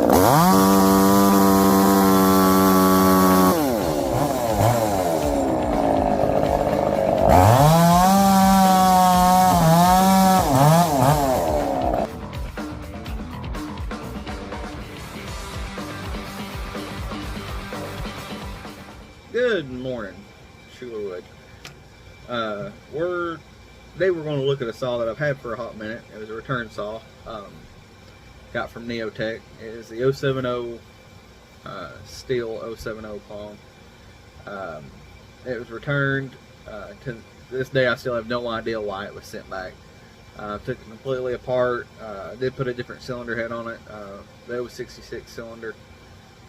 Good morning, Schulerwood. Today we're going to look at a saw that I've had for a hot minute. It was a return saw, got from Neotec. It is the 070 Stihl 070 palm. It was returned. To this day, I still have no idea why it was sent back. Took it completely apart. Did put a different cylinder head on it. The 066 cylinder.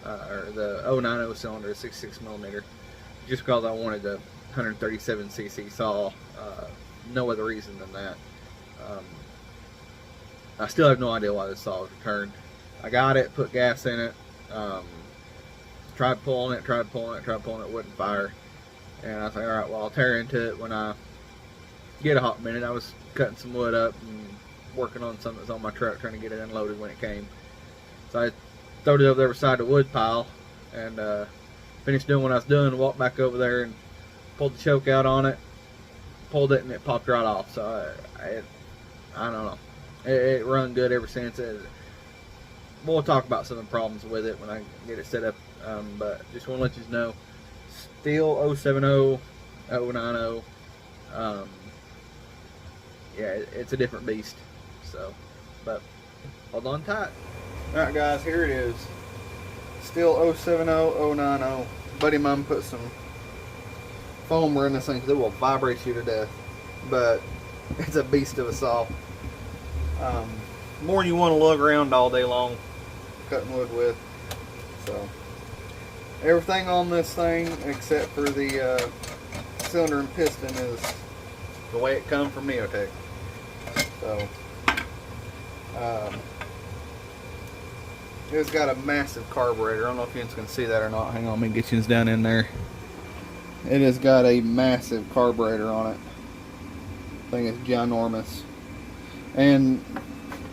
Or the 090 cylinder, 66 millimeter, just because I wanted the 137cc saw. No other reason than that. I still have no idea why this saw was returned. I got it, put gas in it, tried pulling it, wouldn't fire. And I was like, alright, well, I'll tear into it when I get a hot minute. I was cutting some wood up and working on something that's on my truck, trying to get it unloaded when it came. So I throwed it over there beside the wood pile and finished doing what I was doing, walked back over there and pulled the choke out on it, pulled it, and it popped right off. So I don't know. It run good ever since. We'll talk about some of the problems with it when I get it set up, but just want to let you know, Stihl 070, 090, yeah, it's a different beast. So, but hold on tight. Alright guys, here it is. Stihl 070, 090. Buddy of mine put some foam around this thing because it will vibrate you to death. But it's a beast of a saw. More than you want to lug around all day long cutting wood with. So everything on this thing except for the cylinder and piston is the way it come from Neotec. So it's got a massive carburetor. I don't know if you guys can see that or not. Hang on, let me get you down in there. It has got a massive carburetor on it. I think it's ginormous. And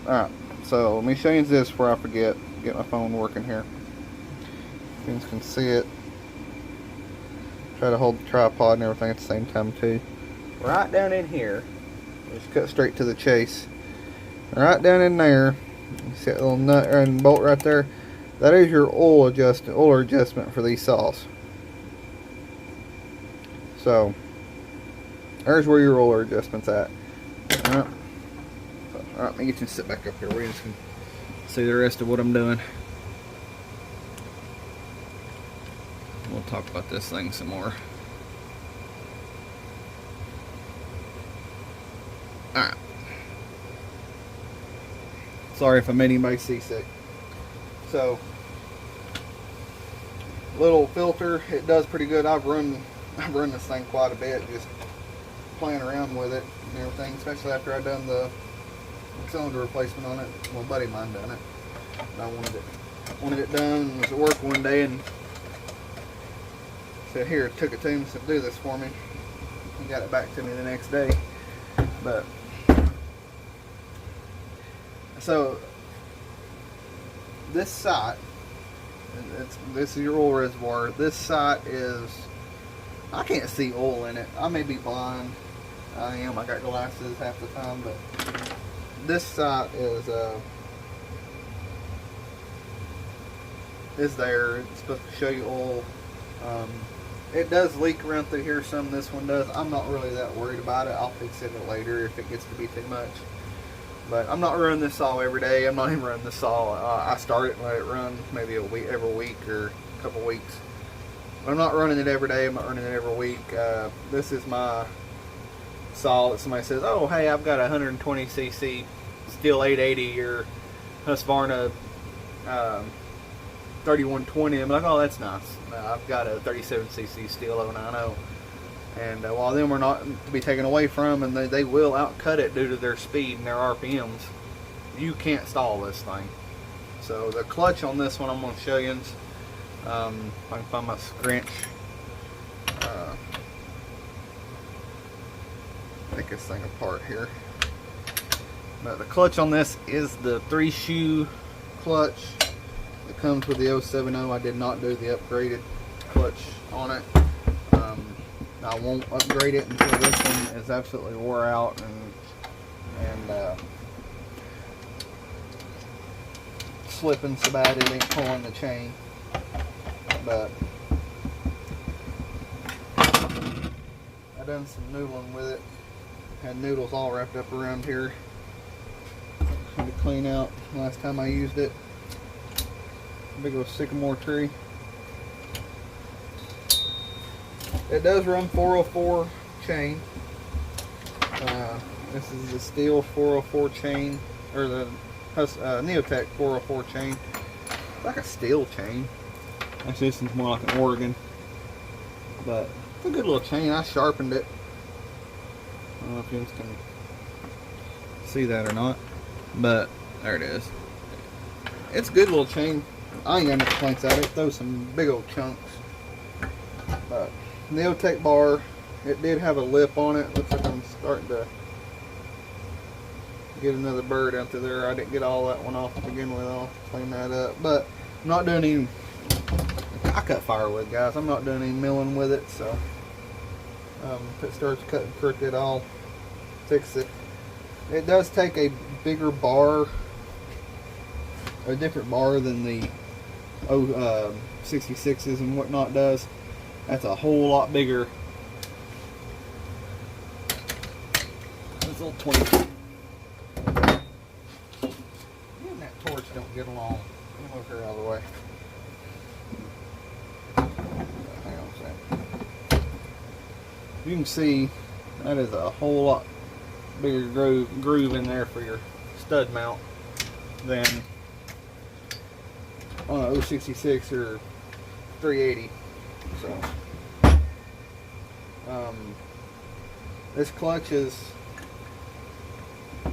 alright, so let me show you this before I forget. Get my phone working here. You guys can see it. Try to hold the tripod and everything at the same time too. Right down in here. Just cut straight to the chase. Right down in there. You see that little nut and bolt right there? That is your oil adjustment for these saws. So there's where your oil adjustment's at. Alright, let me get you to sit back up here where you can see the rest of what I'm doing. We'll talk about this thing some more. Alright. Sorry if I made anybody seasick. So, little filter, it does pretty good. I've run this thing quite a bit, just playing around with it and everything, especially after I done the cylinder replacement on it. Well, a buddy of mine done it. And I wanted it done, and was at work one day and said, here, took it to him and said, do this for me. He got it back to me the next day. But so this sight, this is your oil reservoir. This sight is, I can't see oil in it. I may be blind. I am. I got glasses half the time, but this sight is there. It's supposed to show you oil. It does leak around through here. Some this one does. I'm not really that worried about it. I'll fix it later if it gets to be too much. But I'm not running this saw every day. I'm not even running this saw. I start it and let it run maybe a week, every week or a couple weeks. But I'm not running it every day. I'm not running it every week. This is my saw that somebody says, oh, hey, I've got a 120cc Stihl 880 or Husqvarna 3120. I'm like, oh, that's nice. I've got a 37cc Stihl 090. And while them are not to be taken away from, and they will outcut it due to their speed and their RPMs, you can't stall this thing. So the clutch on this one I'm going to show you. If I can find my scrunch. Take this thing apart here. But the clutch on this is the 3-shoe clutch. It comes with the 070. I did not do the upgraded clutch on it. I won't upgrade it until this one is absolutely wore out and slipping so bad it ain't pulling the chain. But I done some noodling with it. Had noodles all wrapped up around here. Had to clean out last time I used it. Big old sycamore tree. It does run 404 chain. This is the Stihl 404 chain, or the Neotec 404 chain. It's like a Stihl chain. Actually, this one's more like an Oregon, but it's a good little chain. I sharpened it. I don't know if you guys can see that or not, but there it is. It's a good little chain. I ain't got no complaints at it. It throws some big old chunks. But Neotec bar, it did have a lip on it. Looks like I'm starting to get another bird out through there. I didn't get all that one off to begin with. I'll clean that up. But I'm not doing any, I cut firewood, guys. I'm not doing any milling with it. So if it starts cutting crooked, I'll fix it. It does take a bigger bar, a different bar than the 66s and whatnot does. That's a whole lot bigger. This little 20. You and that torch don't get along. Let me move her out of the way. Hang on a second. You can see that is a whole lot bigger groove in there for your stud mount than on a 066 or 380. So this clutch is, I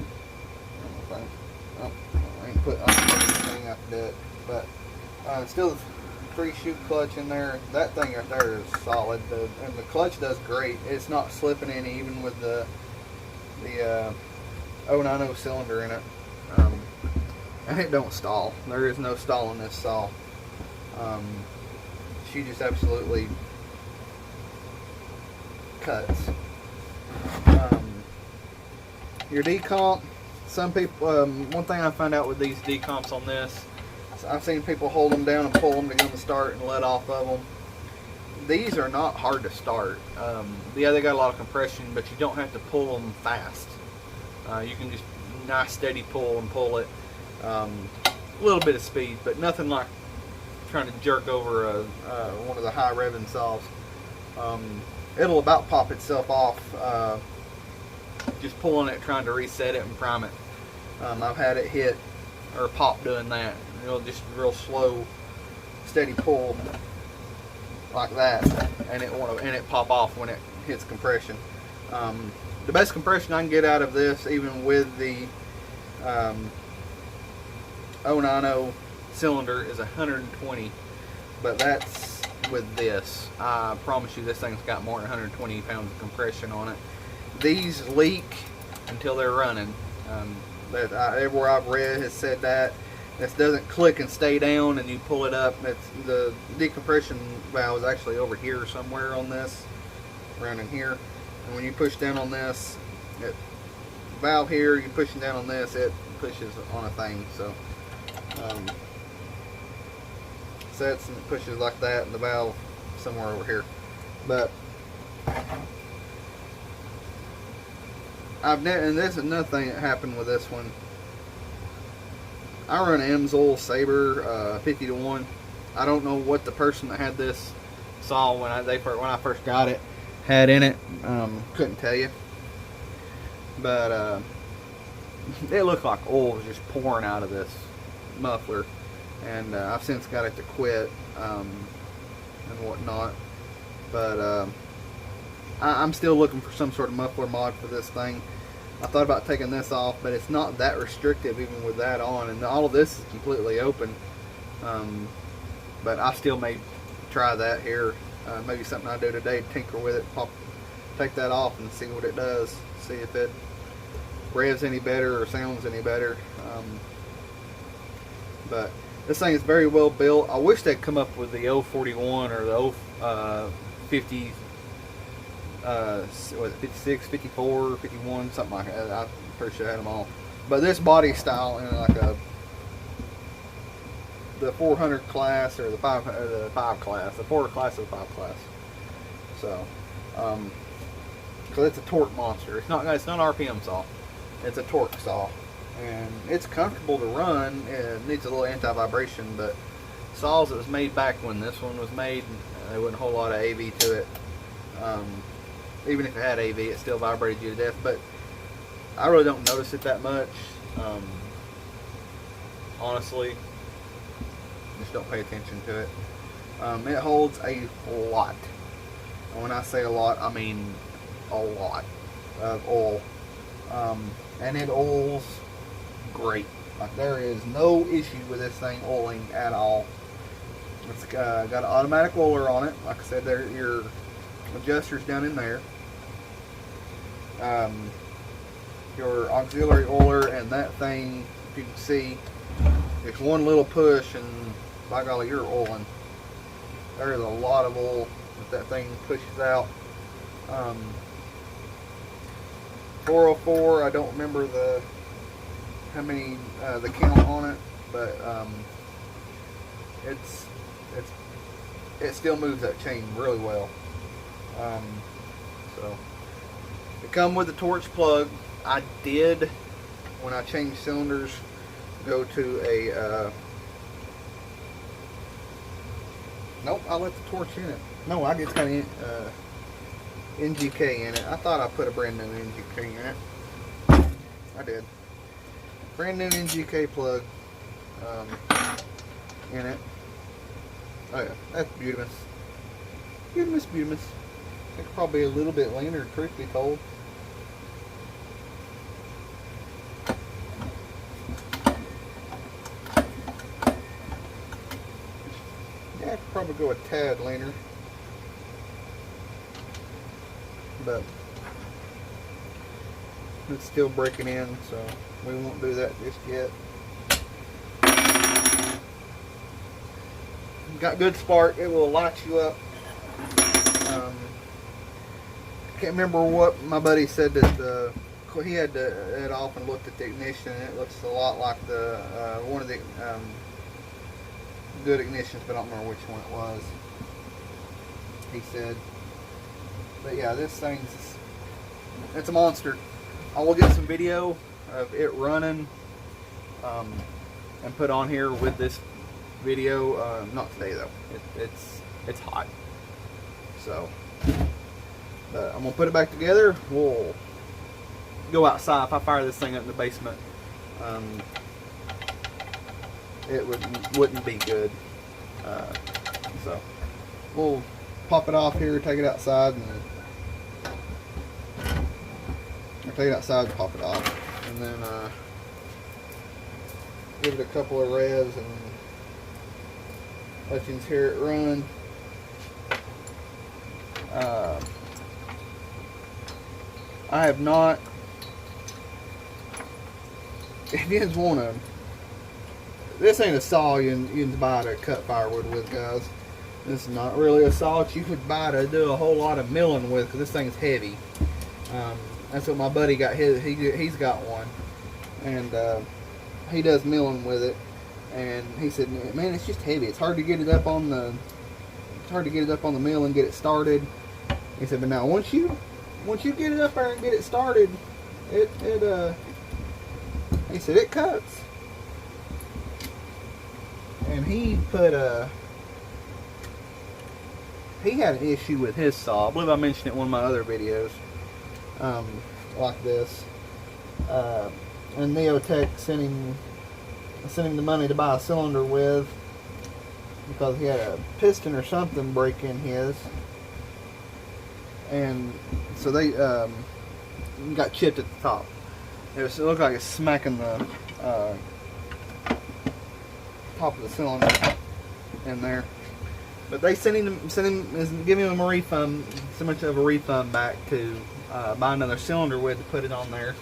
ain't put anything I can do it, but still a 3-shoot clutch in there. That thing right there is solid, and the clutch does great. It's not slipping any, even with the 090 cylinder in it. And it don't stall. There is no stall in this saw. She just absolutely cuts. Your decomp, some people, one thing I found out with these decomps on this, I've seen people hold them down and pull them to go to start and let off of them. These are not hard to start. Yeah, they got a lot of compression, but you don't have to pull them fast. You can just nice steady pull and pull it. A little bit of speed, but nothing like trying to jerk over one of the high revving saws. It'll about pop itself off just pulling it, trying to reset it and prime it. I've had it hit or pop doing that. It'll just real slow, steady pull like that, and it pop off when it hits compression. The best compression I can get out of this, even with the 090 cylinder, is 120, but that's with this. I promise you this thing's got more than 120 pounds of compression on it. These leak until they're running. Everywhere I've read has said that. This doesn't click and stay down and you pull it up. The decompression valve is actually over here somewhere on this, around in here. And when you push down on this, valve here, you're pushing down on this, it pushes on a thing. So sets and it pushes like that, and the valve somewhere over here. But and this is another thing that happened with this one. I run an Amsoil Saber 50-1. I don't know what the person that had this saw when I first got it had in it. Couldn't tell you, but it looked like oil was just pouring out of this muffler, and I've since got it to quit and whatnot. But I'm still looking for some sort of muffler mod for this thing. I thought about taking this off, but it's not that restrictive even with that on, and all of this is completely open. But I still may try that here. Maybe something I do today, tinker with it, take that off and see what it does. See if it revs any better or sounds any better. But This thing is very well built. I wish they'd come up with the 041 or the 50, was it 56, 54, 51, something like that. I'm pretty sure I had them all. But this body style in like the 400 class or the 5 class, the 4 class or the 5 class. So, because it's a torque monster. It's not an RPM saw. It's a torque saw. And it's comfortable to run. It needs a little anti-vibration, but saws that was made back when this one was made, there wasn't a whole lot of AV to it. Even if it had AV, it still vibrated you to death. But I really don't notice it that much. Honestly, just don't pay attention to it. It holds a lot. And when I say a lot, I mean a lot of oil. And it oils great. Like, there is no issue with this thing oiling at all. It's got an automatic oiler on it. Like I said, there your adjuster's down in there. Your auxiliary oiler, and that thing, if you can see, it's one little push and by golly, you're oiling. There's a lot of oil that thing pushes out. 404, I don't remember how many the count on it, but it still moves that chain really well. So it come with a torch plug. I did, when I changed cylinders, go to a nope, I left the torch in it. No, I just got NGK in it. I thought I put a brand new NGK in it. I did. Brand new NGK plug in it. Oh yeah, that's beautiful. Beautiful. It's probably a little bit leaner, truth be told. Yeah, I could probably go a tad leaner. But it's still breaking in, so we won't do that just yet. Got good spark. It will light you up. Can't remember what my buddy said that he had it off and looked at the ignition. It looks a lot like the one of the good ignitions, but I don't remember which one it was. He said. But yeah, this thing's, it's a monster. I will get some video of it running and put on here with this video. Not today though. It's hot. So I'm gonna put it back together. We'll go outside. If I fire this thing up in the basement, it wouldn't be good. So we'll pop it off here, take it outside, and take it outside and pop it off, and then give it a couple of revs and let you hear it run. I have not. If you guys want to, this ain't a saw you can buy to cut firewood with, guys. This is not really a saw that you could buy to do a whole lot of milling with, because this thing's heavy. That's what my buddy got his. He's got one, and he does milling with it. And he said, "Man, it's just heavy. It's hard to get it up on the. It's hard to get it up on the mill and get it started." He said, "But now once you get it up there and get it started, he said it cuts." And he put he had an issue with his saw. I believe I mentioned it in one of my other videos. Like this. And Neotec sent him the money to buy a cylinder with, because he had a piston or something break in his. And so they got chipped at the top. It looked like it's smacking the top of the cylinder in there. But they giving him a refund, so much of a refund back to buy another cylinder with to put it on there,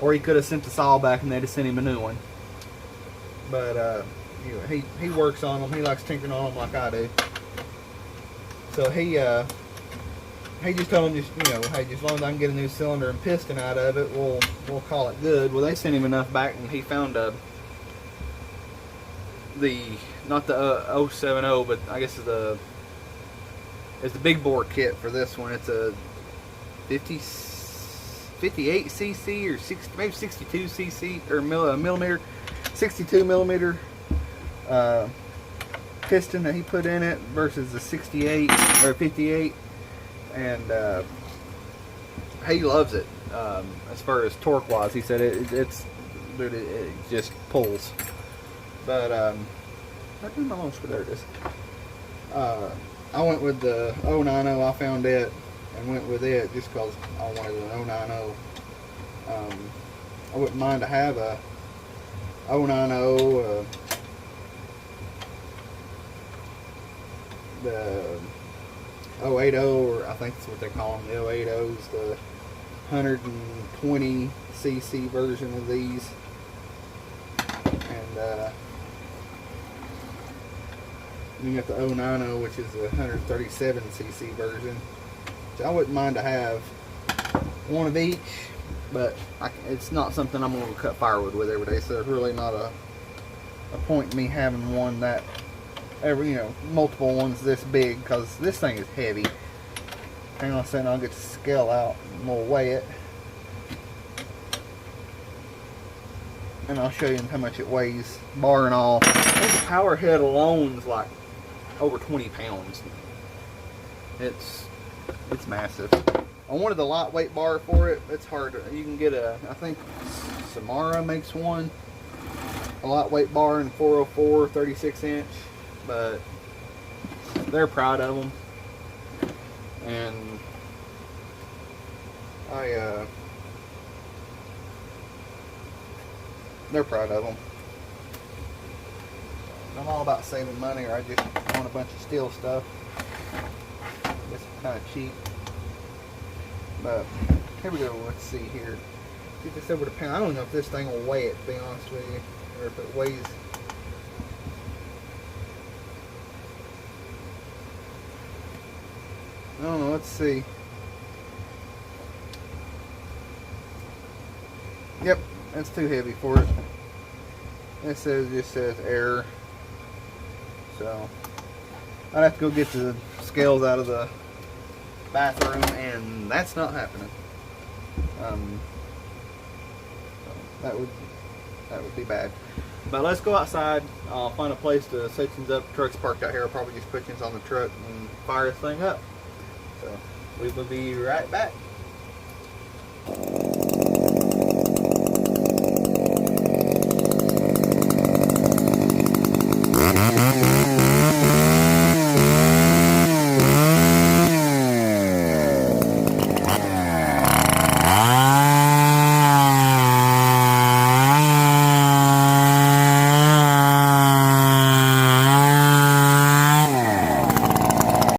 or he could have sent the saw back and they'd have sent him a new one. But he works on them. He likes tinkering on them like I do. So he just told him, hey, just as long as I can get a new cylinder and piston out of it, we'll call it good. Well, they sent him enough back, and he found not the 070, but I guess it's the big bore kit for this one. It's a 58 cc or 60, maybe 62 cc or millimeter, 62 millimeter piston that he put in it versus the 68 or 58, and he loves it. As far as torque wise, he said it just pulls. But I think my long screw, there it is. I went with the 090. I found it and went with it just because I wanted an 090. I wouldn't mind to have a 090, the 080, or I think that's what they call them, the 080s, the 120 cc version of these, and you got the 090, which is the 137 cc version. So I wouldn't mind to have one of each, but it's not something I'm going to cut firewood with every day, so there's really not a point in me having one that multiple ones this big, because this thing is heavy. Hang on a second, I'll get the scale out and we'll weigh it, and I'll show you how much it weighs, bar and all. I think the power head alone is like over 20 pounds. It's massive. I wanted the lightweight bar for it. It's hard to, you can get I think Samara makes one, a lightweight bar in 404 36 inch, but they're proud of them, and they're proud of them. I'm all about saving money, or I just want a bunch of Stihl stuff. It's kind of cheap. But here we go. Let's see here. Get this over to pound. I don't know if this thing will weigh it, to be honest with you, or if it weighs. I don't know. Let's see. Yep, that's too heavy for it. It just says error. So I'd have to go get the scales out of the bathroom, and that's not happening. That would be bad. But let's go outside. I'll find a place to set things up. The truck's parked out here. I'll probably just put things on the truck and fire this thing up. So we will be right back.